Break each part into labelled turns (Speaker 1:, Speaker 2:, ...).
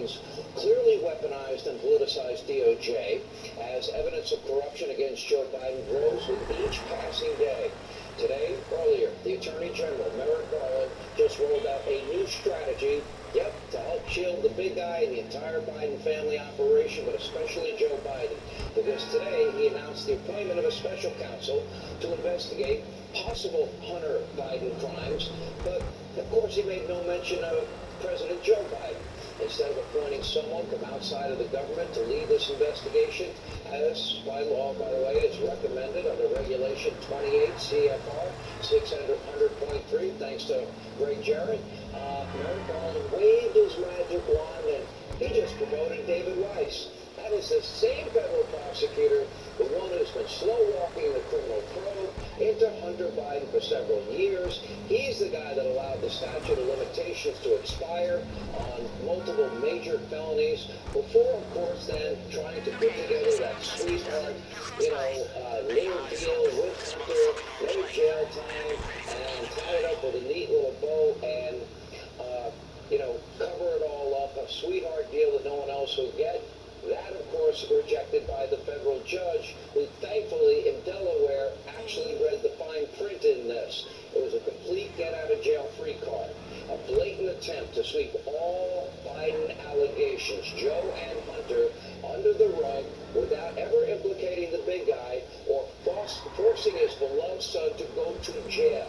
Speaker 1: Biden's clearly weaponized and politicized DOJ as evidence of corruption against Joe Biden grows with each passing day. Today, earlier, the Attorney General, Merrick Garland, just rolled out a new strategy, to help shield the big guy and the entire Biden family operation, but especially Joe Biden. Because today, he announced the appointment of a special counsel to investigate possible Hunter Biden crimes, but of course he made no mention of President Joe Biden. Instead of appointing someone from outside of the government to lead this investigation, as by law, by the way, is recommended under Regulation 28 CFR 600.3, thanks to Greg Jarrett, Merrick Garland waved his magic wand and he just promoted David Weiss. That is the same federal prosecutor, the one who's been slow-walking the criminal probe into Hunter Biden for several years. He's the guy that allowed the statute of limitations to expire on multiple major felonies before, of course, then trying to put together that sweetheart, little deal with Hunter, no jail time, and tie it up with a neat little bow and, cover it all up, a sweetheart deal that no one else will get. That, of course, rejected by the federal judge, who thankfully in Delaware actually read the fine print in this. It was a complete get-out-of-jail-free card, a blatant attempt to sweep all Biden allegations, Joe and Hunter, under the rug without ever implicating the big guy or forcing his beloved son to go to jail.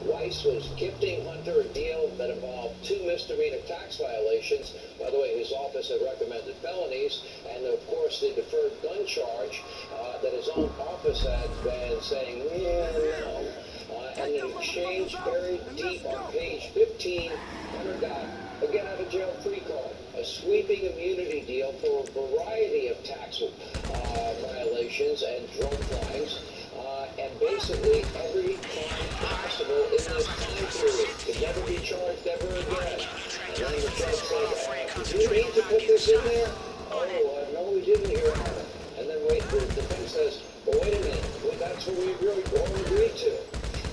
Speaker 1: Weiss was gifting Hunter a deal that involved 2 misdemeanor tax violations. By the way, his office had recommended felonies, and of course the deferred gun charge that his own office had been saying, no. And in exchange, buried deep on page 15, Hunter got a get-out-of-jail-free card, a sweeping immunity deal for a variety of tax violations and drug crimes. And basically every crime possible in this time period could never be charged ever again. And then the judge said, did you need to put this in there? Oh, no, we didn't, Your Honor. And then the defense says, well, wait a minute, that's what we all agreed to.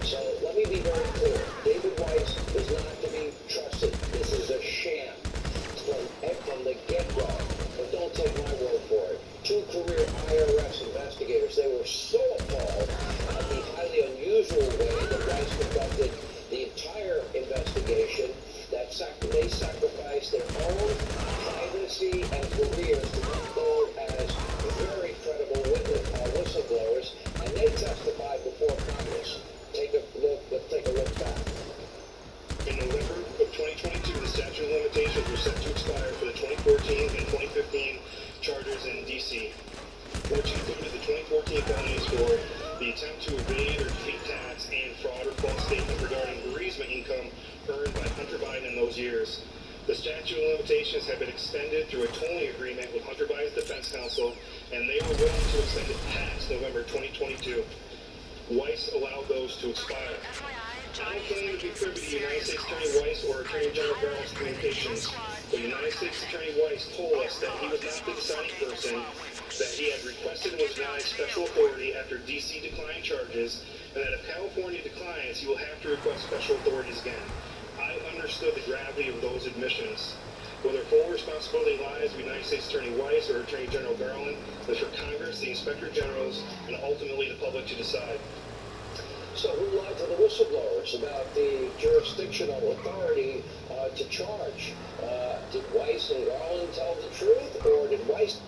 Speaker 1: So let me be very clear. David Weiss is not to be trusted. This is a sham from the get-go. But don't take my word for it. 2 career IRS investigators, they were so appalled at the highly unusual way that Weiss conducted the entire investigation that they sacrificed their own privacy and careers to come forward as very credible whistleblowers, and they testified before Congress. Let's take a look back.
Speaker 2: In November of 2022, the statute of limitations was set to expire for the 2014 and 2015 charges in D.C., which included the 2014 felonies for the attempt to evade or defeat tax and fraud or false statement regarding bereavement income earned by Hunter Biden in those years. The statute of limitations had been extended through a tolling agreement with Hunter Biden's defense counsel, and they were willing to extend it past November 2022. Weiss allowed those to expire. I don't claim to be privy to United States Attorney Weiss or Attorney General Garland's communications, but United States Attorney Weiss told us that he was not the deciding person, that he had requested and was denied special authority after D.C. declined charges, and that if California declines, he will have to request special authorities again. I understood the gravity of those admissions. Whether full responsibility lies with United States Attorney Weiss or Attorney General Garland is for Congress, the Inspector Generals, and ultimately the public to decide.
Speaker 1: So who lied to the whistleblowers about the jurisdictional authority to charge? Did Weiss and Garland tell the truth, or did Weiss...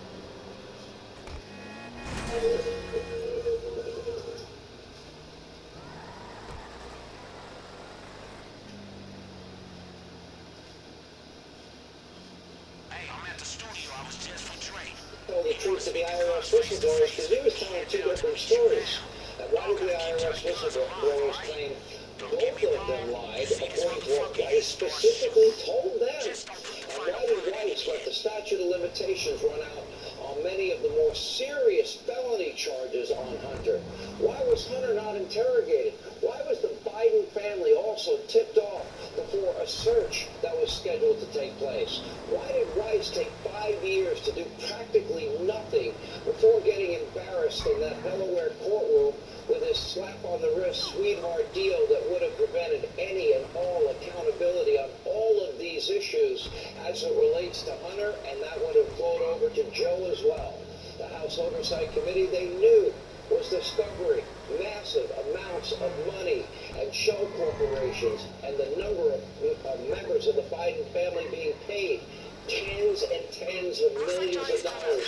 Speaker 1: tell the truth to the IRS whistleblowers, because he was telling 2 different stories. And why did the IRS whistleblowers claim both of them lied, according to what Weiss specifically told them? And why did Weiss let the statute of limitations run out on many of the more serious felony charges on Hunter? Why was Hunter not interrogated? Why was the Biden family also tipped off before a search that was scheduled to take place? Why did Weiss take 5 years to do practically nothing before getting embarrassed in that Delaware courtroom with his slap-on-the-wrist sweetheart deal that would have prevented any and all accountability on all of these these issues as it relates to Hunter, and that would have flowed over to Joe as well. The House Oversight Committee, they knew, was discovering massive amounts of money and shell corporations, and the number of members of the Biden family being paid tens and tens of millions of dollars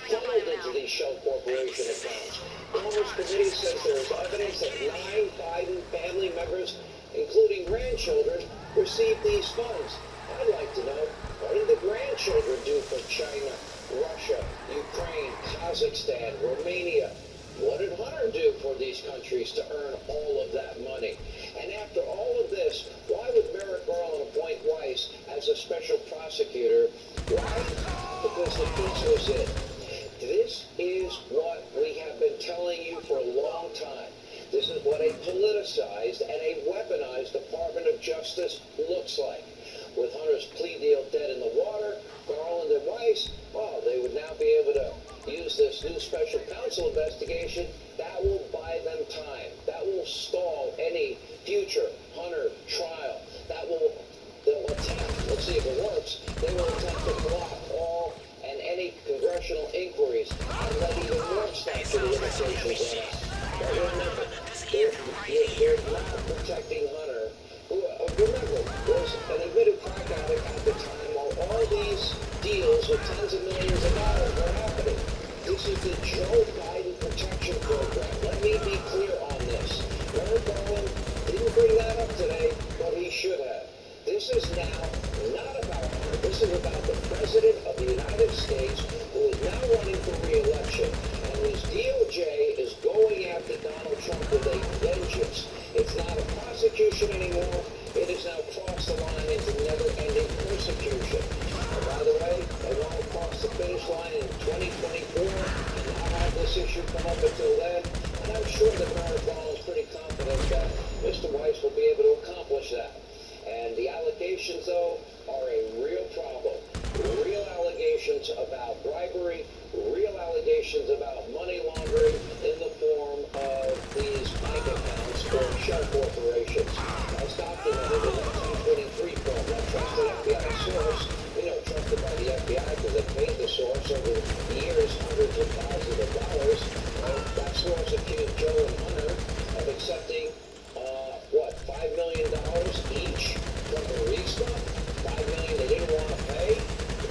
Speaker 1: funneled into these shell corporation accounts. Comer's committee says there is evidence that 9 Biden family members, including grandchildren, received these funds. I'd like to know, what did the grandchildren do for China, Russia, Ukraine, Kazakhstan, Romania? What did Hunter do for these countries to earn all of that money? And after all of this, why would Merrick Garland appoint Weiss as a special prosecutor? Why? Because the fix was it. This is what we have been telling you for a long time. This is what a politicized and a weaponized Department of Justice looks like. With Hunter's plea deal dead in the water, Garland and Weiss, well, they would now be able to use this new special counsel investigation. That will buy them time. That will stall any future Hunter trial. They'll attempt, let's see if it works, they will attempt to block all and any congressional inquiries and let even more statute of limitations run out. But remember, they're not protecting Hunter, who, remember, was an admitted crack addict at the time while all these deals with tens of millions of dollars were happening. This is the Joe Biden Protection Program. Let me be clear on this. Merrick Garland didn't bring that up today, but he should have. This is now not about Hunter. This is about the President of the United States, who is now running for re-election, and whose DOJ is going after Donald Trump with a vengeance. It's not a prosecution anymore. It has now crossed the line into never-ending persecution. And by the way, they want to cross the finish line in 2024 and not have this issue come up until then. And I'm sure that Merrick Garland is pretty confident that Mr. Weiss will be able to accomplish that. And the allegations, though, are a real problem. Real allegations about bribery, real allegations about money laundering in the form of these bank accounts for shell corporations. As documented in that 1023 form, that trusted FBI source, trusted by the FBI because they paid the source over years, hundreds of thousands of dollars. That source accused Joe and Hunter of accepting, $5 million each from Burisma. $5 million they didn't want to pay.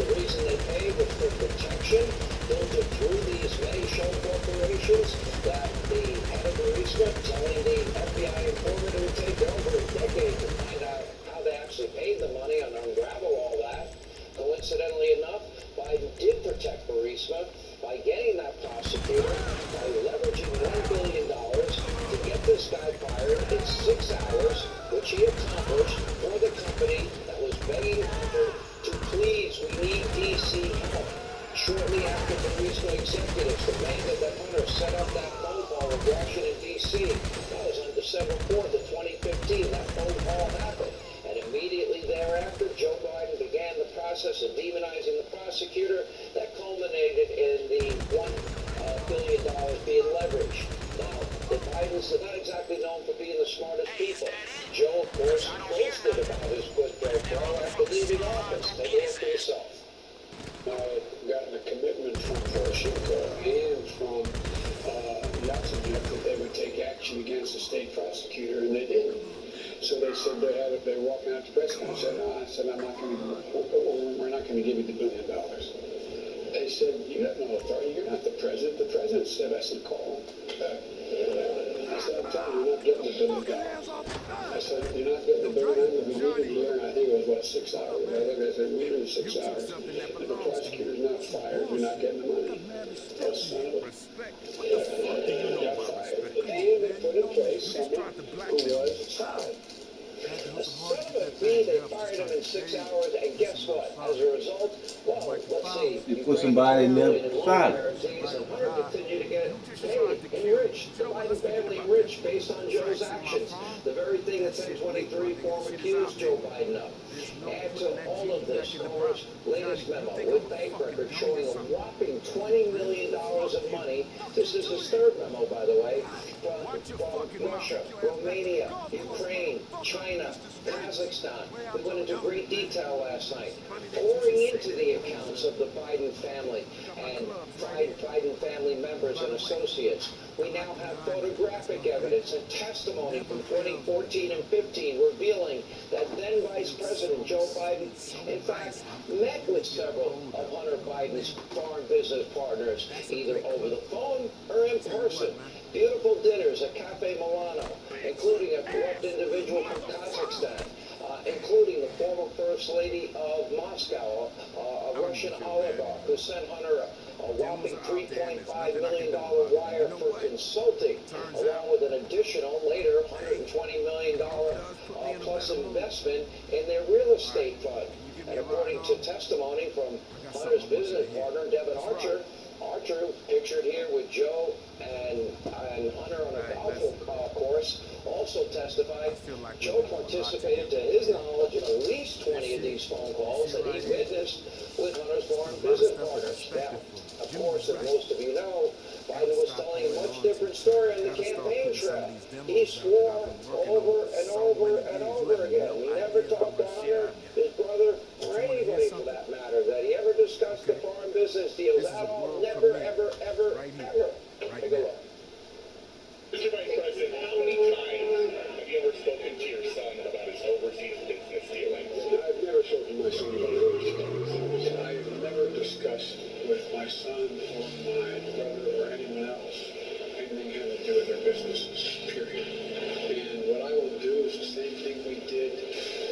Speaker 1: The reason they paid was for protection filtered through these many shell corporations that the head of Burisma telling the FBI informant it would take over a decade to find out how they actually paid the money and unravel all that. Coincidentally enough, Biden did protect Burisma by getting that prosecutor, by leveraging $1 billion to get this guy fired in 6 hours, which he accomplished for the company that was begging Hunter to please, we need DC help. Shortly after Burisma executives demanded that Hunter set up that phone call with Washington, D.C., that was on December 4th of 2015, that phone call happened. And immediately thereafter, Joe Biden began the process of demonizing the prosecutor that culminated in the $1 billion being leveraged. Now, the Bidens are not exactly known for being the smartest people. Joe, of course, boasted about his quid pro quo after leaving office. Take a look for yourself.
Speaker 3: I've gotten a commitment from Poroshenko and from Yatsenyuk that they would take action against the state prosecutor, and they didn't. So they said they were walking out to press conference. I said, we're not going to give you the $1 billion. They said, you have no authority. You're not the president. The president said, I said, call him. I said, I'm telling you, you're not getting the $1 billion. I said, you're not getting the $1 billion. We've been meeting here, and I think it was, 6 hours. I said, we're in 6 hours. And the prosecutor's not fired. You're not getting the money. Oh, son of a... got fired. And they put in place someone who was solid.
Speaker 1: They fired him in 6 hours, and guess what? As a result, well, let's see.
Speaker 4: You put somebody in there solid.
Speaker 1: And Hunter continued to get paid, enriched, the Biden family enriched based on Joe's actions. The very thing that 1023 form accused Joe Biden of. Add to all of this, Mueller's latest memo with bank records showing a whopping $20 million of money. This is his third memo, by the way, from Russia, Romania, Ukraine, China, Kazakhstan. We went into great detail last night, pouring into the accounts of the Biden family and Biden family members and associates. We now have photographic evidence and testimony from 2014 and 15 revealing that then Vice President Joe Biden, in fact, met with several of Hunter Biden's foreign business partners, either over the phone or in person. Beautiful dinners at Cafe Milano, including a corrupt individual from Kazakhstan, including the former First Lady of Moscow, a Russian oligarch who sent Hunter a whopping $3.5 million wire for consulting, along with an additional, later, $120 million plus investment in their real estate fund. And according to testimony from Hunter's business partner, Devin Archer, pictured here with Joe and Hunter on a golf course, also testified Joe participated to his knowledge in at least 20 of these phone calls that he witnessed with Hunter's foreign business partners. Now, of course, as most of you know, Biden was telling a much different story on the campaign trail. He swore over and over and over again. He never talked to Hunter, his brother, or anybody for that matter, that he ever discussed the foreign business deals at all. Never, ever, ever, ever. Take a look.
Speaker 2: Mr. Vice President, how many times have you ever spoken to your son about his overseas business dealings?
Speaker 3: I've never spoken to my son about overseas business. I've never discussed with my son or my brother or anyone else anything having to do with their businesses, period. And what I will do is the same thing we did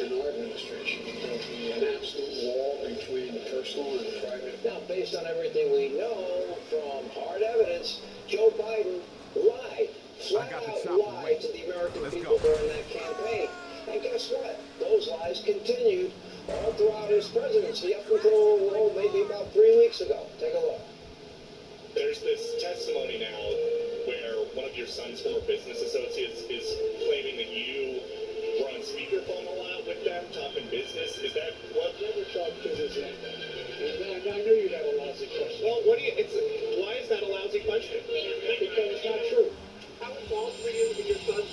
Speaker 3: in our administration. There'll be an absolute wall between personal and private.
Speaker 1: Now, based on everything we know from hard evidence, Joe Biden lied, flat out lied to the American people during that campaign. And guess what? Those lies continued all throughout his presidency up until, maybe about 3 weeks ago. Take a look.
Speaker 2: There's this testimony now where one of your son's former business associates is claiming that you were on speakerphone a lot with them, talking business. Is that what?
Speaker 3: Never talked to his I knew you'd have a lousy question.
Speaker 2: Well, why is that a lousy question?
Speaker 3: Because it's not true.
Speaker 2: How involved were you with your son?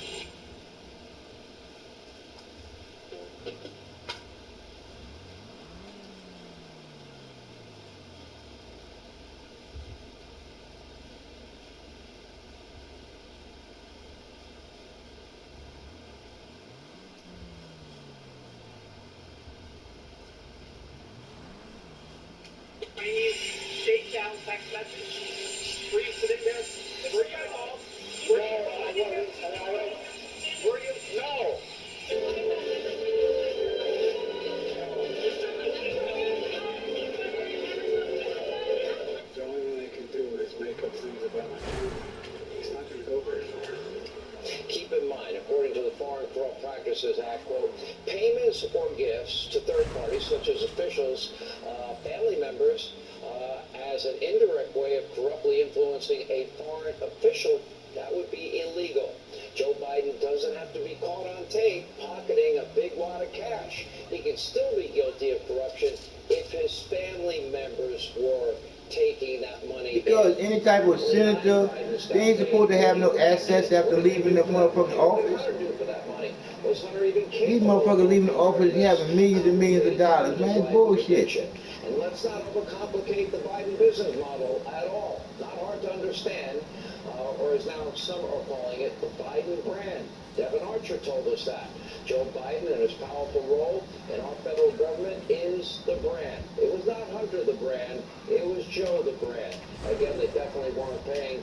Speaker 4: Chinese shakedown text message. Were you sitting there? Were you involved? Were you involved? Were you? No.
Speaker 3: The only thing they can do is make up things about my family. He's not going to go very far.
Speaker 1: Keep in mind, according to the Foreign Corrupt Practices Act, quote, payments or gifts to third parties, such as officials, family members, as an indirect way of corruptly influencing a foreign official, that would be illegal. Joe Biden doesn't have to be caught on tape pocketing a big wad of cash. He can still be guilty of corruption if his family members were taking that money.
Speaker 5: Because any type of senator, they ain't supposed to have no assets after leaving the motherfucking office. These motherfuckers leaving the office having millions and millions of dollars. Man, it's bullshit.
Speaker 1: And let's not overcomplicate the Biden business model at all. Not hard to understand, or as now some are calling it, the Biden brand. Devin Archer told us that. Joe Biden and his powerful role in our federal government is the brand. It was not Hunter the brand, it was Joe the brand. Again, they definitely weren't paying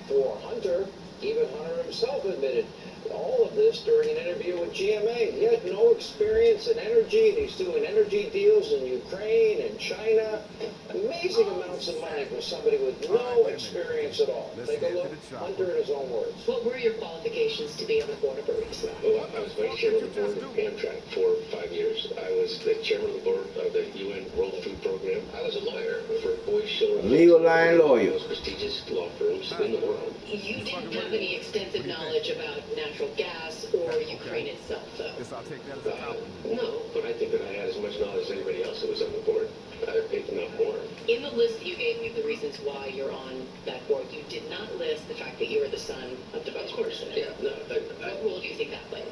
Speaker 1: for Hunter. Even Hunter himself admitted all of this during an interview with GMA. He had no experience in energy, and he's doing energy deals in Ukraine and China. Amazing amounts of money for somebody with no experience at all. Take a look. Hunter in his own words.
Speaker 4: What were your qualifications to be on the board of Burisma?
Speaker 6: Well, I was vice chairman of the board of Amtrak for 5 years. I was the chairman of the board of the UN World Food Program. I was a lawyer for Boies Schiller.
Speaker 5: Legal line lawyer.
Speaker 6: The most prestigious law firm names in the world.
Speaker 7: You didn't have any extensive knowledge about natural gas or Ukraine itself, though.
Speaker 6: No, but I think that I had as much knowledge as anybody else that was on the board. If not more.
Speaker 7: In the list that you gave me of the reasons why you're on that board, you did not list the fact that you are the son of the vice president.
Speaker 6: Yeah, no,
Speaker 7: What role do you think that played?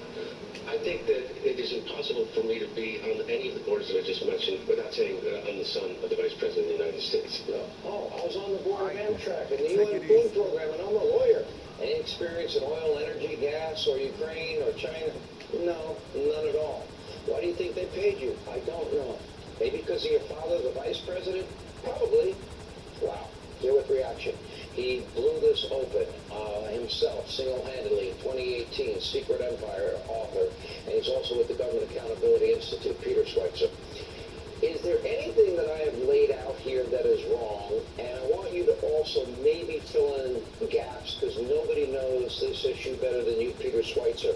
Speaker 6: I think that it is impossible for me to be on any of the boards that I just mentioned without saying that I'm the son of the Vice President of the United States.
Speaker 1: Oh, I was on the board of Amtrak and the UN Food Program, and I'm a lawyer. Any experience in oil, energy, gas, or Ukraine, or China? No, none at all. Why do you think they paid you? I don't know. Maybe because of your father, the vice president? Probably. Wow. Deal with reaction. He blew this open himself, single-handedly, in 2018, Secret Empire author, and he's also with the Government Accountability Institute, Peter Schweitzer. Is there anything that I have laid out here that is wrong? And I want you to also maybe fill in gaps, because nobody knows this issue better than you, Peter Schweitzer.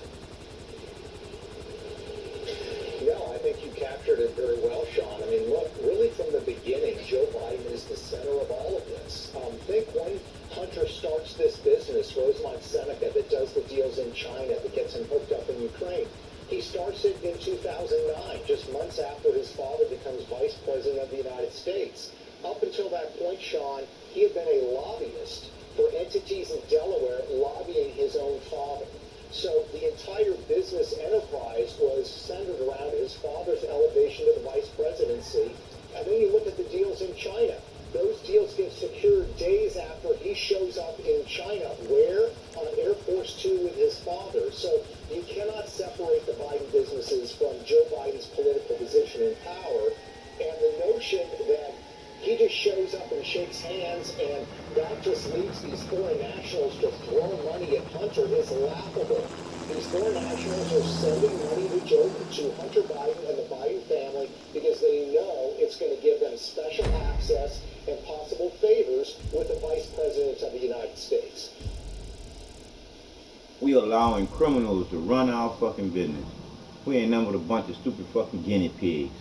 Speaker 8: No, I think you captured it very well, Sean. I mean, look, really from the beginning, Joe Biden is the center of all of this. Think when Hunter starts this business, Rosemont Seneca, that does the deals in China, that gets him hooked up in Ukraine. He starts it in 2009, just months after his father becomes vice president of the United States. Up until that point, Sean, he had been a lobbyist for entities in Delaware lobbying his own father. So the entire business enterprise was centered around his father's elevation to the vice presidency. And then you look at the deals in China. Those deals get secured days after he shows up in China. Where? On Air Force Two with his father. So you cannot separate the Biden businesses from Joe Biden's political position and power. And the notion that he just shows up and shakes hands and that just leaves these foreign nationals to throw money at Hunter is laughable. These foreign nationals are sending money to Hunter Biden and the Biden family because they know it's going to give them special access and possible favors with the vice president of the United States.
Speaker 5: We allowing criminals to run our fucking business. We ain't nothing but a bunch of stupid fucking guinea pigs.